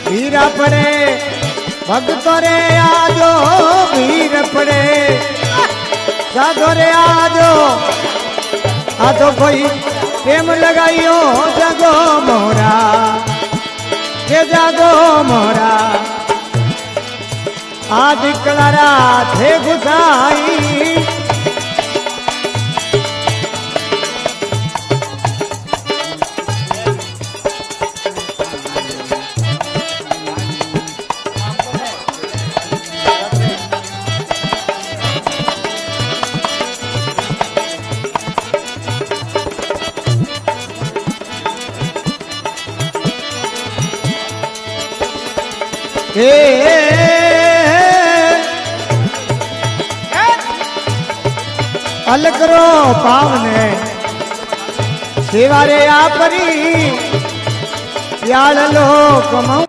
वीरा पड़े भगतो रे आजो वीर पड़े साधो रे आजो आ तो कोई प्रेम लगाइयो जागो मोरा के जागो मोरा आज कलारा थे गुसाई अलकरो पावने सेवारे आपरी याल लोक मऊ